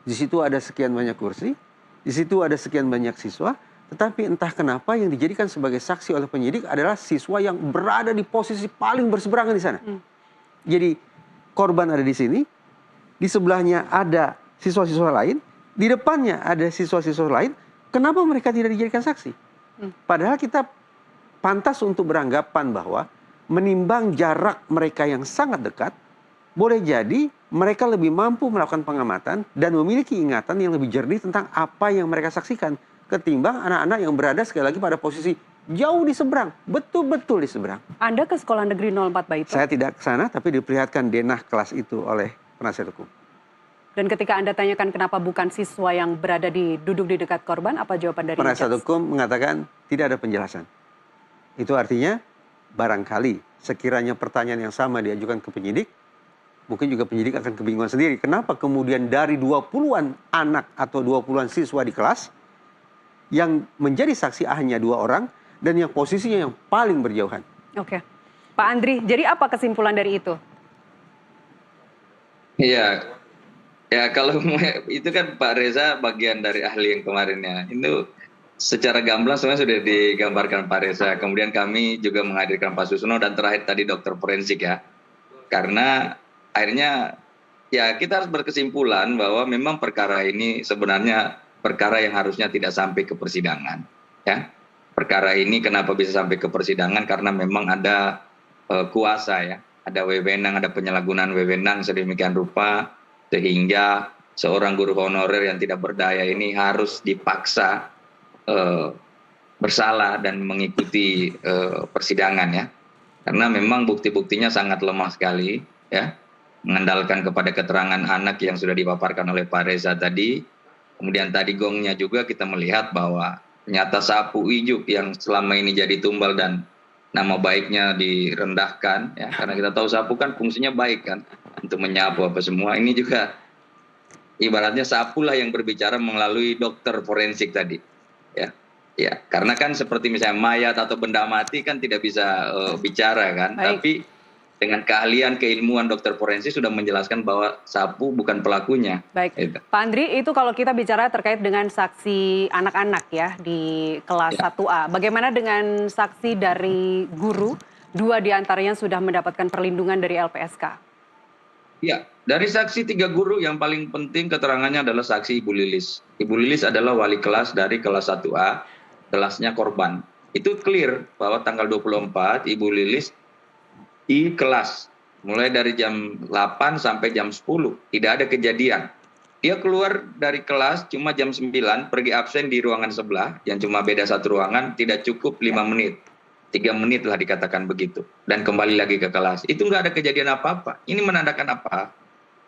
di situ ada sekian banyak kursi, di situ ada sekian banyak siswa, tetapi entah kenapa yang dijadikan sebagai saksi oleh penyidik adalah siswa yang berada di posisi paling berseberangan di sana. Jadi korban ada di sini, di sebelahnya ada siswa-siswa lain, di depannya ada siswa-siswa lain. Kenapa mereka tidak dijadikan saksi? Padahal kita pantas untuk beranggapan bahwa menimbang jarak mereka yang sangat dekat, boleh jadi mereka lebih mampu melakukan pengamatan dan memiliki ingatan yang lebih jernih tentang apa yang mereka saksikan ketimbang anak-anak yang berada sekali lagi pada posisi jauh di seberang, betul-betul di seberang. Anda ke Sekolah Negeri 04 Baito? Saya tidak ke sana, tapi diperlihatkan denah kelas itu oleh penasihat hukum. Dan ketika Anda tanyakan kenapa bukan siswa yang berada duduk di dekat korban, apa jawaban dari penasihat jaksa? hukum mengatakan tidak ada penjelasan. Itu artinya barangkali sekiranya pertanyaan yang sama diajukan ke penyidik, mungkin juga penyidik akan kebingungan sendiri. Kenapa kemudian dari 20-an anak atau 20-an siswa di kelas, yang menjadi saksi hanya 2 orang, dan yang posisinya yang paling berjauhan. Oke. Pak Andri, jadi apa kesimpulan dari itu? Iya, ya kalau itu kan Pak Reza bagian dari ahli yang kemarinnya. Itu secara gamblang sebenarnya sudah digambarkan Pak Reza. Kemudian kami juga menghadirkan Pak Susno dan terakhir tadi dokter forensik ya. Karena akhirnya ya kita harus berkesimpulan bahwa memang perkara ini sebenarnya perkara yang harusnya tidak sampai ke persidangan. Ya, perkara ini kenapa bisa sampai ke persidangan? Karena memang ada kuasa ya, ada wewenang, ada penyalahgunaan wewenang sedemikian rupa sehingga seorang guru honorer yang tidak berdaya ini harus dipaksa bersalah dan mengikuti persidangan ya. Karena memang bukti-buktinya sangat lemah sekali ya, mengandalkan kepada keterangan anak yang sudah dipaparkan oleh Pak Reza tadi. Kemudian tadi gongnya juga kita melihat bahwa ternyata sapu ijuk yang selama ini jadi tumbal dan nama baiknya direndahkan ya, karena kita tahu sapu kan fungsinya baik kan untuk menyapu apa semua. Ini juga ibaratnya sapu lah yang berbicara melalui dokter forensik tadi ya. Ya, karena kan seperti misalnya mayat atau benda mati kan tidak bisa bicara kan, Baik. tapi dengan keahlian keilmuan dokter forensik sudah menjelaskan bahwa sapu bukan pelakunya. Baik, Gitu. Pak Andri, itu kalau kita bicara terkait dengan saksi anak-anak ya di kelas Ya. 1A. Bagaimana dengan saksi dari guru? 2 diantaranya sudah mendapatkan perlindungan dari LPSK. Ya, dari saksi 3 guru yang paling penting keterangannya adalah saksi Ibu Lilis. Ibu Lilis adalah wali kelas dari kelas 1A, kelasnya korban. Itu clear bahwa tanggal 24 Ibu Lilis di kelas mulai dari jam 8 sampai jam 10 tidak ada kejadian. Dia keluar dari kelas cuma jam 9 pergi absen di ruangan sebelah yang cuma beda 1 ruangan, tidak cukup 5 menit. 3 menit lah dikatakan begitu dan kembali lagi ke kelas. Itu nggak ada kejadian apa-apa. Ini menandakan apa?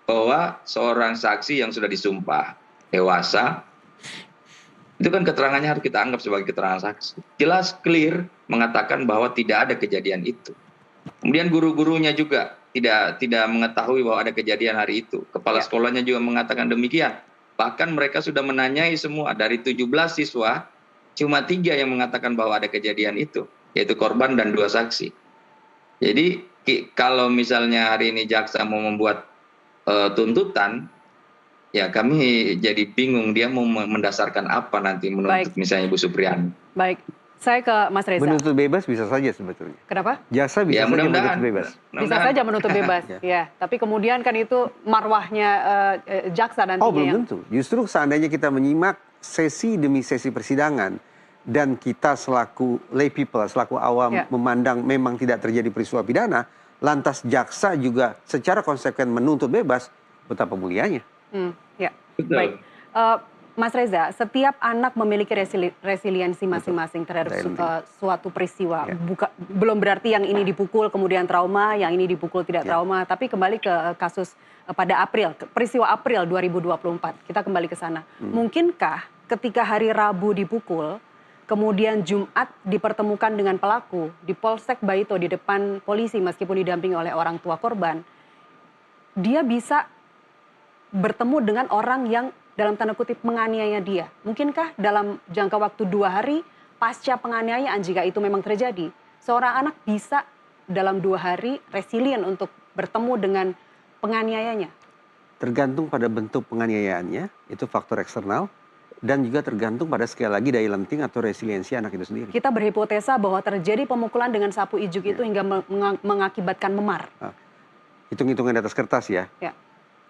Bahwa seorang saksi yang sudah disumpah dewasa itu kan keterangannya harus kita anggap sebagai keterangan saksi. Jelas clear mengatakan bahwa tidak ada kejadian itu. Kemudian guru-gurunya juga tidak mengetahui bahwa ada kejadian hari itu. Kepala sekolahnya juga mengatakan demikian. Bahkan mereka sudah menanyai semua dari 17 siswa, cuma 3 yang mengatakan bahwa ada kejadian itu, yaitu korban dan 2 saksi. Jadi kalau misalnya hari ini jaksa mau membuat tuntutan, ya kami jadi bingung dia mau mendasarkan apa nanti menuntut misalnya Ibu Supriyani. Baik, saya ke Mas Reza. Menuntut bebas bisa saja sebetulnya. Kenapa? Jaksa bisa Ya, saja mudah-mudahan. menuntut bebas. Bisa saja menuntut bebas, ya. Tapi kemudian kan itu marwahnya jaksa nantinya. Oh, belum tentu. Justru seandainya kita menyimak sesi demi sesi persidangan dan kita selaku lay people, selaku awam memandang memang tidak terjadi peristiwa pidana, lantas jaksa juga secara konsekuen menuntut bebas, betapa mulianya. Ya, Betul. baik. Mas Reza, setiap anak memiliki resiliensi masing-masing terhadap suatu peristiwa. Belum berarti yang ini dipukul kemudian trauma, yang ini dipukul tidak trauma. Tapi kembali ke kasus pada peristiwa April 2024. Kita kembali ke sana. Mungkinkah ketika hari Rabu dipukul, kemudian Jumat dipertemukan dengan pelaku di Polsek Baito di depan polisi meskipun didampingi oleh orang tua korban, dia bisa bertemu dengan orang yang dalam tanda kutip menganiaya dia. Mungkinkah dalam jangka waktu 2 hari pasca penganiayaan, jika itu memang terjadi, seorang anak bisa dalam 2 hari resilient untuk bertemu dengan penganiayanya? Tergantung pada bentuk penganiayaannya, itu faktor eksternal. Dan juga tergantung pada sekali lagi daya lenting atau resiliensi anak itu sendiri. Kita berhipotesa bahwa terjadi pemukulan dengan sapu ijuk itu hingga mengakibatkan memar. Hitung-hitungan di atas kertas ya. Ya.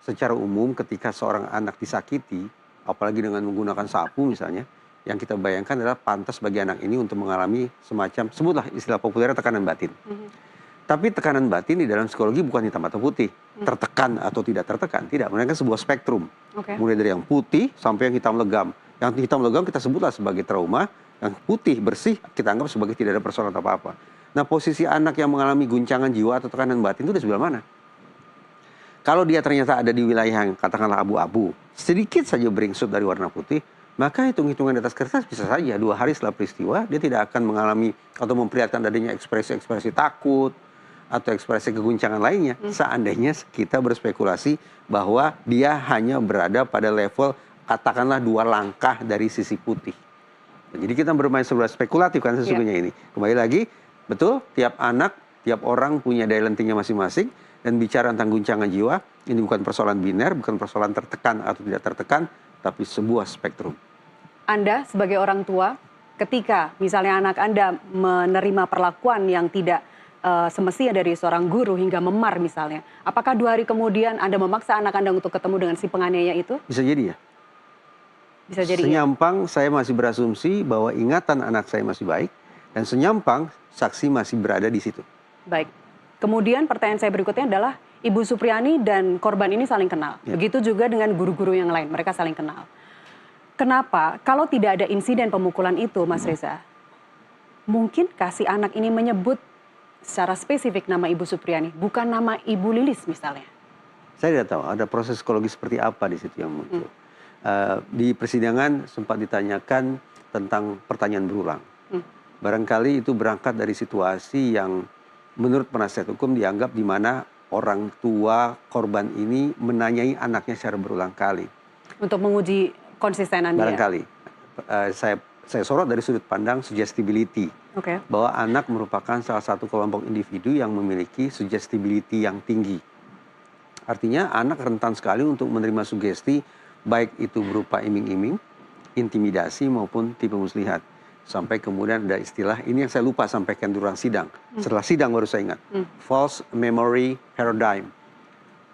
Secara umum ketika seorang anak disakiti, apalagi dengan menggunakan sapu misalnya, yang kita bayangkan adalah pantas bagi anak ini untuk mengalami semacam, sebutlah istilah populernya tekanan batin. Tapi tekanan batin di dalam psikologi bukan hitam atau putih. Tertekan atau tidak tertekan, tidak. Mereka sebuah spektrum. Mulai dari yang putih sampai yang hitam legam. Yang hitam legam kita sebutlah sebagai trauma, yang putih bersih kita anggap sebagai tidak ada persoalan apa-apa. Nah, posisi anak yang mengalami guncangan jiwa atau tekanan batin itu di sebelah mana? Kalau dia ternyata ada di wilayah yang katakanlah abu-abu, sedikit saja beringsut dari warna putih, maka hitung-hitungan di atas kertas bisa saja 2 hari setelah peristiwa dia tidak akan mengalami atau memperlihatkan adanya ekspresi-ekspresi takut atau ekspresi keguncangan lainnya. Seandainya kita berspekulasi bahwa dia hanya berada pada level katakanlah 2 langkah dari sisi putih. Jadi kita bermain sebuah spekulatif kan sesungguhnya ini. Kembali lagi, betul tiap anak, tiap orang punya daya lentingnya masing-masing. Dan bicara tentang guncangan jiwa, ini bukan persoalan biner, bukan persoalan tertekan atau tidak tertekan, tapi sebuah spektrum. Anda sebagai orang tua, ketika misalnya anak Anda menerima perlakuan yang tidak semestinya dari seorang guru hingga memar misalnya, apakah 2 hari kemudian Anda memaksa anak Anda untuk ketemu dengan si penganiaya itu? Bisa jadi ya. Bisa jadi. Senyampang saya masih berasumsi bahwa ingatan anak saya masih baik, dan senyampang saksi masih berada di situ. Baik. Kemudian pertanyaan saya berikutnya adalah, Ibu Supriani dan korban ini saling kenal. Begitu juga dengan guru-guru yang lain, mereka saling kenal. Kenapa kalau tidak ada insiden pemukulan itu, Mas Reza, mungkinkah si anak ini menyebut secara spesifik nama Ibu Supriani, bukan nama Ibu Lilis misalnya? Saya tidak tahu ada proses psikologi seperti apa di situ yang muncul. Di persidangan sempat ditanyakan tentang pertanyaan berulang. Barangkali itu berangkat dari situasi yang menurut penasihat hukum dianggap di mana orang tua korban ini menanyai anaknya secara berulang kali. Untuk menguji konsistenan dia? Barangkali. Saya sorot dari sudut pandang suggestibility. Bahwa anak merupakan salah satu kelompok individu yang memiliki suggestibility yang tinggi. Artinya anak rentan sekali untuk menerima sugesti, baik itu berupa iming-iming, intimidasi maupun tipu muslihat. Sampai kemudian ada istilah, ini yang saya lupa sampaikan di ruang sidang. Setelah sidang baru saya ingat. False memory paradigm.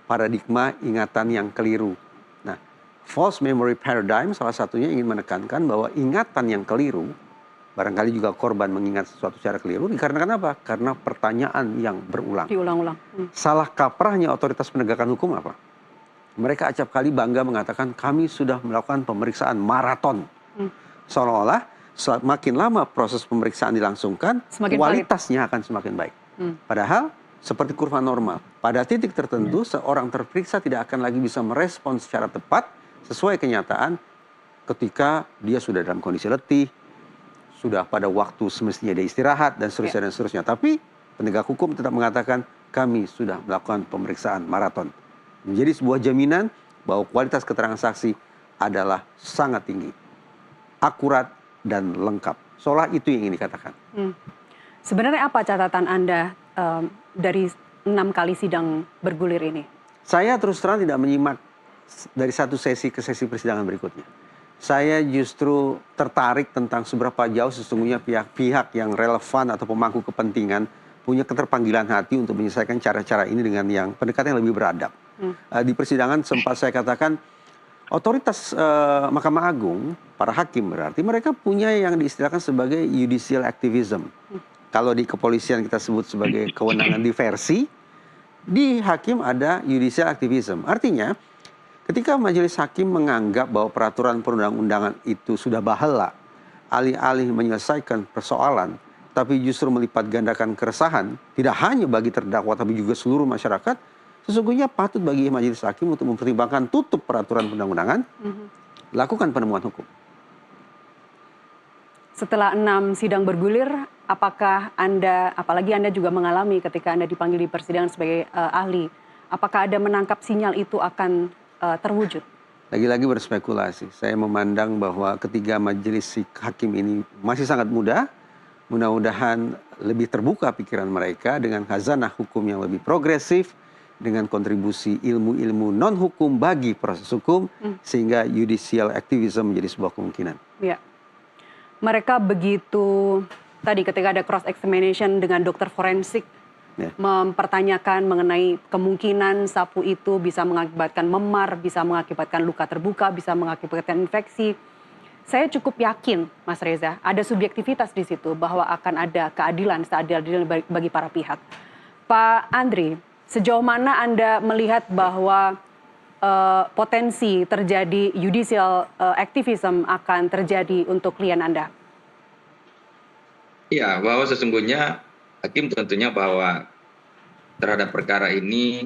Paradigma ingatan yang keliru. Nah, false memory paradigm salah satunya ingin menekankan bahwa ingatan yang keliru, barangkali juga korban mengingat sesuatu secara keliru, dikarenakan apa? Karena pertanyaan yang berulang. Diulang-ulang. Salah kaprahnya otoritas penegakan hukum apa? Mereka acap kali bangga mengatakan kami sudah melakukan pemeriksaan maraton. Seolah-olah semakin lama proses pemeriksaan dilangsungkan, kualitasnya akan semakin baik. Padahal seperti kurva normal. Pada titik tertentu seorang terperiksa tidak akan lagi bisa merespon secara tepat sesuai kenyataan ketika dia sudah dalam kondisi letih, sudah pada waktu semestinya dia istirahat dan seterusnya dan seterusnya. Tapi penegak hukum tetap mengatakan kami sudah melakukan pemeriksaan maraton. Menjadi sebuah jaminan bahwa kualitas keterangan saksi adalah sangat tinggi, akurat dan lengkap. Seolah itu yang ingin dikatakan. Sebenarnya apa catatan Anda dari 6 kali sidang bergulir ini? Saya terus terang tidak menyimak dari satu sesi ke sesi persidangan berikutnya. Saya justru tertarik tentang seberapa jauh sesungguhnya pihak-pihak yang relevan atau pemangku kepentingan punya keterpanggilan hati untuk menyelesaikan cara-cara ini dengan yang pendekatan yang lebih beradab. Di persidangan sempat saya katakan otoritas Mahkamah Agung, para hakim berarti mereka punya yang diistilahkan sebagai judicial activism. Kalau di kepolisian kita sebut sebagai kewenangan diversi, di hakim ada judicial activism. Artinya ketika majelis hakim menganggap bahwa peraturan perundang-undangan itu sudah bahala, alih-alih menyelesaikan persoalan, tapi justru melipat gandakan keresahan, tidak hanya bagi terdakwa tapi juga seluruh masyarakat, sesungguhnya patut bagi majelis hakim untuk mempertimbangkan tutup peraturan perundang-undangan, lakukan penemuan hukum. Setelah 6 sidang bergulir, apakah Anda, apalagi Anda juga mengalami ketika Anda dipanggil di persidangan sebagai ahli, apakah Anda menangkap sinyal itu akan terwujud? Lagi-lagi berspekulasi. Saya memandang bahwa ketiga majelis hakim ini masih sangat muda. Mudah-mudahan lebih terbuka pikiran mereka dengan khazanah hukum yang lebih progresif, dengan kontribusi ilmu-ilmu non-hukum bagi proses hukum, sehingga judicial activism menjadi sebuah kemungkinan. Ya. Mereka begitu, tadi ketika ada cross examination dengan dokter forensik, mempertanyakan mengenai kemungkinan sapu itu bisa mengakibatkan memar, bisa mengakibatkan luka terbuka, bisa mengakibatkan infeksi. Saya cukup yakin, Mas Reza, ada subjektivitas di situ bahwa akan ada keadilan, seadil-adilnya bagi para pihak. Pak Andri, sejauh mana Anda melihat bahwa potensi terjadi judicial activism akan terjadi untuk klien Anda? Ya, bahwa sesungguhnya hakim tentunya bahwa terhadap perkara ini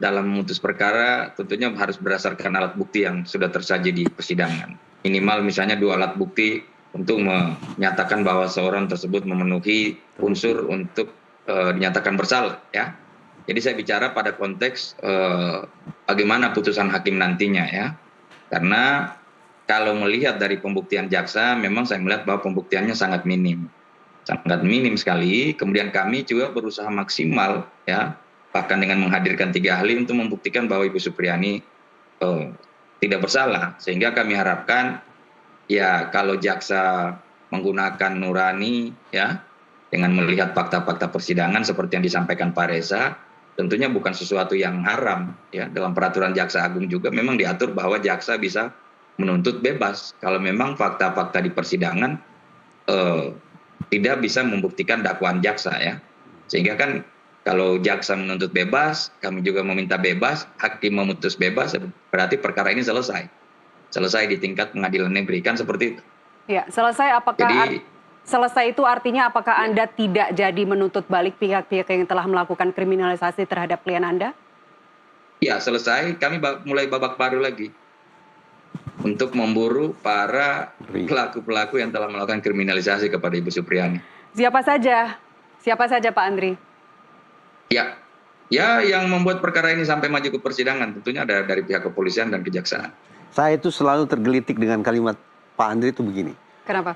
dalam memutus perkara tentunya harus berdasarkan alat bukti yang sudah tersaji di persidangan. Minimal misalnya 2 alat bukti untuk menyatakan bahwa seorang tersebut memenuhi unsur untuk dinyatakan bersalah, ya. Jadi saya bicara pada konteks bagaimana putusan hakim nantinya, ya. Karena kalau melihat dari pembuktian jaksa, memang saya melihat bahwa pembuktiannya sangat minim sekali. Kemudian kami juga berusaha maksimal, ya, bahkan dengan menghadirkan 3 ahli untuk membuktikan bahwa Ibu Supriyani tidak bersalah. Sehingga kami harapkan, ya, kalau jaksa menggunakan nurani, ya, dengan melihat fakta-fakta persidangan seperti yang disampaikan Pak Reza, tentunya bukan sesuatu yang haram, ya. Dalam peraturan Jaksa Agung juga memang diatur bahwa jaksa bisa menuntut bebas kalau memang fakta-fakta di persidangan tidak bisa membuktikan dakwaan jaksa, ya. Sehingga kan kalau jaksa menuntut bebas, kami juga meminta bebas, hakim memutus bebas, berarti perkara ini selesai di tingkat pengadilan negeri, kan seperti itu. Ya, selesai. Apakah Jadi, selesai itu artinya apakah Anda tidak jadi menuntut balik pihak-pihak yang telah melakukan kriminalisasi terhadap klien Anda? ya, selesai, kami mulai babak baru lagi untuk memburu para pelaku-pelaku yang telah melakukan kriminalisasi kepada Ibu Supriyani. Siapa saja? Siapa saja, Pak Andri? Ya, yang membuat perkara ini sampai maju ke persidangan tentunya ada dari pihak kepolisian dan kejaksaan. Saya itu selalu tergelitik dengan kalimat Pak Andri itu begini. Kenapa?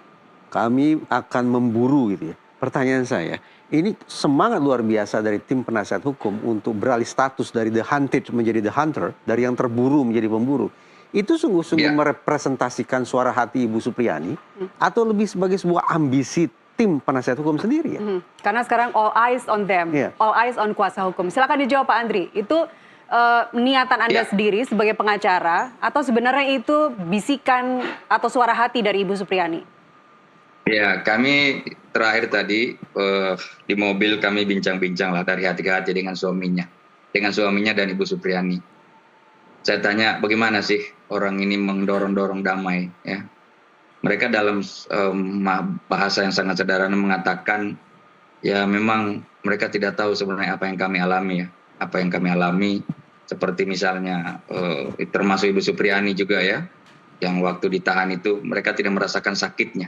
Kami akan memburu gitu ya. Pertanyaan saya, ini semangat luar biasa dari tim penasihat hukum untuk beralih status dari the hunted menjadi the hunter, dari yang terburu menjadi pemburu. Itu sungguh-sungguh merepresentasikan suara hati Ibu Supriyani atau lebih sebagai sebuah ambisi tim penasihat hukum sendiri, ya? Karena sekarang all eyes on them, all eyes on kuasa hukum. Silakan dijawab Pak Andri, itu niatan Anda sendiri sebagai pengacara atau sebenarnya itu bisikan atau suara hati dari Ibu Supriyani? Ya, kami terakhir tadi di mobil kami bincang-bincang lah dari hati ke hati dengan suaminya dan Ibu Supriyani. Saya tanya bagaimana sih orang ini mendorong-dorong damai, ya. Mereka dalam bahasa yang sangat sederhana mengatakan, ya memang mereka tidak tahu sebenarnya apa yang kami alami, ya. Apa yang kami alami, seperti misalnya termasuk Ibu Supriyani juga, ya, yang waktu ditahan itu mereka tidak merasakan sakitnya.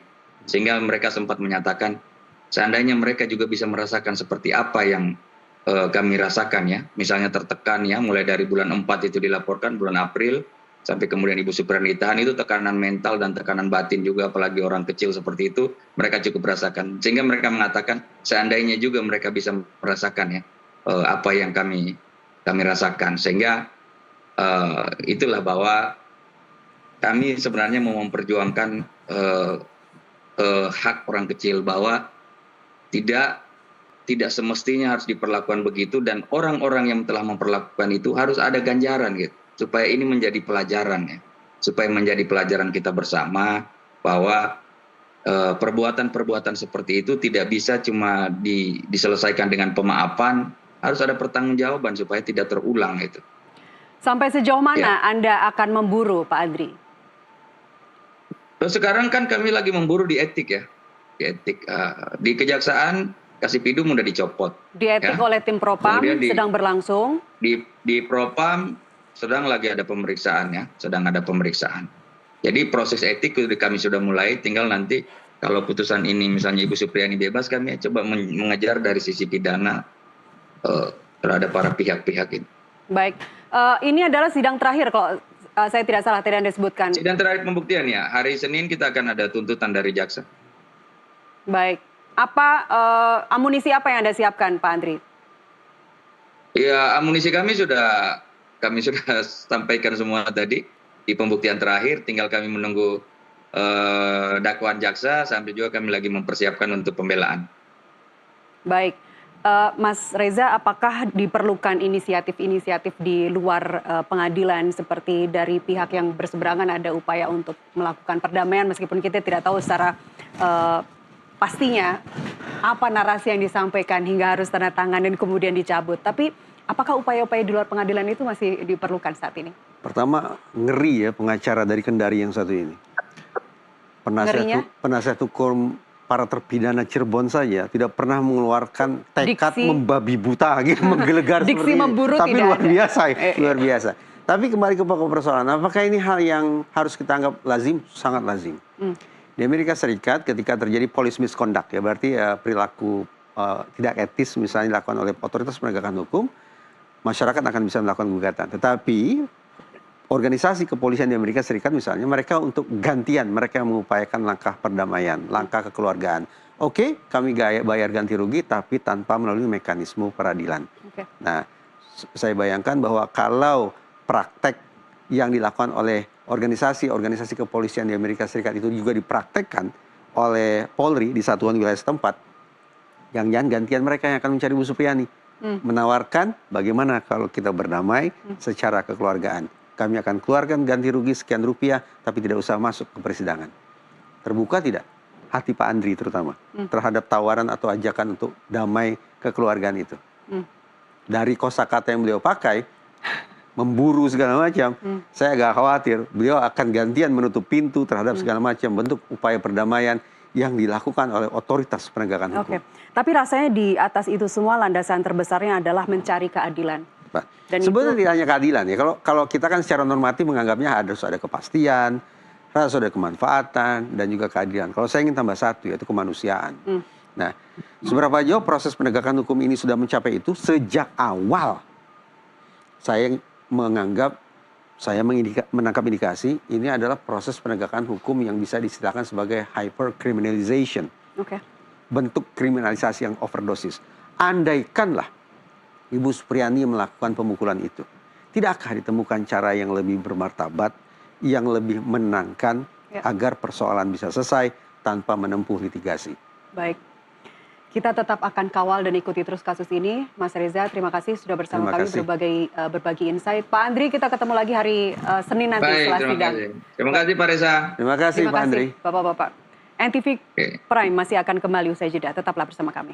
Sehingga mereka sempat menyatakan, seandainya mereka juga bisa merasakan seperti apa yang kami rasakan, ya. Misalnya tertekan, ya, mulai dari bulan 4 itu dilaporkan, bulan April, sampai kemudian Ibu Supriyani ditahan, itu tekanan mental dan tekanan batin juga, apalagi orang kecil seperti itu, mereka cukup rasakan. Sehingga mereka mengatakan, seandainya juga mereka bisa merasakan, ya, apa yang kami rasakan. Sehingga itulah bahwa kami sebenarnya mau memperjuangkan hak orang kecil, bahwa tidak semestinya harus diperlakukan begitu, dan orang-orang yang telah memperlakukan itu harus ada ganjaran, gitu, supaya ini menjadi pelajaran, ya, supaya menjadi pelajaran kita bersama bahwa perbuatan-perbuatan seperti itu tidak bisa cuma diselesaikan dengan pemaafan, harus ada pertanggungjawaban supaya tidak terulang itu. Sampai sejauh mana Anda akan memburu, Pak Andri? Sekarang kan kami lagi memburu di etik, ya, di etik, di kejaksaan Kasipidum udah dicopot. Di etik, ya, oleh tim Propam sedang berlangsung. Di Propam sedang lagi ada pemeriksaan, ya, sedang ada pemeriksaan. Jadi proses etik kami sudah mulai, tinggal nanti Kalau putusan ini misalnya Ibu Supriyani bebas, kami coba mengejar dari sisi pidana terhadap para pihak-pihak ini. Baik, ini adalah sidang terakhir kalau saya tidak salah tadi Anda sebutkan. Sidang terakhir pembuktian ya, hari Senin kita akan ada tuntutan dari jaksa. Baik, amunisi apa yang Anda siapkan Pak Andri? Ya, amunisi kami sudah sampaikan semua tadi di pembuktian terakhir, tinggal kami menunggu dakwaan jaksa, sampai juga kami lagi mempersiapkan untuk pembelaan. Baik, Mas Reza, apakah diperlukan inisiatif-inisiatif di luar pengadilan seperti dari pihak yang berseberangan, ada upaya untuk melakukan perdamaian meskipun kita tidak tahu secara pastinya apa narasi yang disampaikan hingga harus tanda tangan dan kemudian dicabut. Tapi apakah upaya-upaya di luar pengadilan itu masih diperlukan saat ini? Pertama, ngeri ya pengacara dari Kendari yang satu ini. Penasihat hukum para terpidana Cirebon saja tidak pernah mengeluarkan tekad membabi buta gitu, menggelegar seperti ini. Tapi luar biasa, luar biasa. Tapi kembali ke pokok persoalan, apakah ini hal yang harus kita anggap lazim? Sangat lazim. Di Amerika Serikat ketika terjadi police misconduct, ya berarti perilaku tidak etis misalnya dilakukan oleh otoritas penegakan hukum, masyarakat akan bisa melakukan gugatan. Tetapi organisasi kepolisian di Amerika Serikat misalnya, mereka untuk gantian, mereka mengupayakan langkah perdamaian, langkah kekeluargaan. Oke, kami bayar ganti rugi, tapi tanpa melalui mekanisme peradilan. Nah, saya bayangkan bahwa kalau praktek yang dilakukan oleh organisasi kepolisian di Amerika Serikat itu juga dipraktekkan oleh Polri di satuan wilayah setempat, jangan-jangan gantian mereka yang akan mencari Bu Supriyani. Menawarkan bagaimana kalau kita berdamai secara kekeluargaan. Kami akan keluarkan ganti rugi sekian rupiah, tapi tidak usah masuk ke persidangan. Terbuka tidak hati Pak Andri terutama terhadap tawaran atau ajakan untuk damai kekeluargaan itu? Dari kosakata yang beliau pakai, memburu segala macam, saya agak khawatir beliau akan gantian menutup pintu terhadap segala macam bentuk upaya perdamaian yang dilakukan oleh otoritas penegakan hukum. Tapi rasanya di atas itu semua landasan terbesarnya adalah mencari keadilan. Dan sebenarnya tidak hanya keadilan ya. Kalau kita kan secara normatif menganggapnya harus ada kepastian, harus ada kemanfaatan, dan juga keadilan. Kalau saya ingin tambah satu, yaitu kemanusiaan. Nah, seberapa jauh proses penegakan hukum ini sudah mencapai itu? Sejak awal saya menganggap, saya menangkap indikasi ini adalah proses penegakan hukum yang bisa distilahkan sebagai hypercriminalization. Bentuk kriminalisasi yang overdosis. Andaikanlah Ibu Supriyani melakukan pemukulan itu, tidakkah ditemukan cara yang lebih bermartabat, yang lebih menenangkan agar persoalan bisa selesai tanpa menempuh litigasi? Baik, kita tetap akan kawal dan ikuti terus kasus ini. Mas Reza, terima kasih sudah bersama kami berbagi insight. Pak Andri, kita ketemu lagi hari Senin nanti setelah sidang. Terima kasih Pak Reza. Terima kasih Pak Andri. Bapak-bapak. NTV Prime masih akan kembali usai jeda. Tetaplah bersama kami.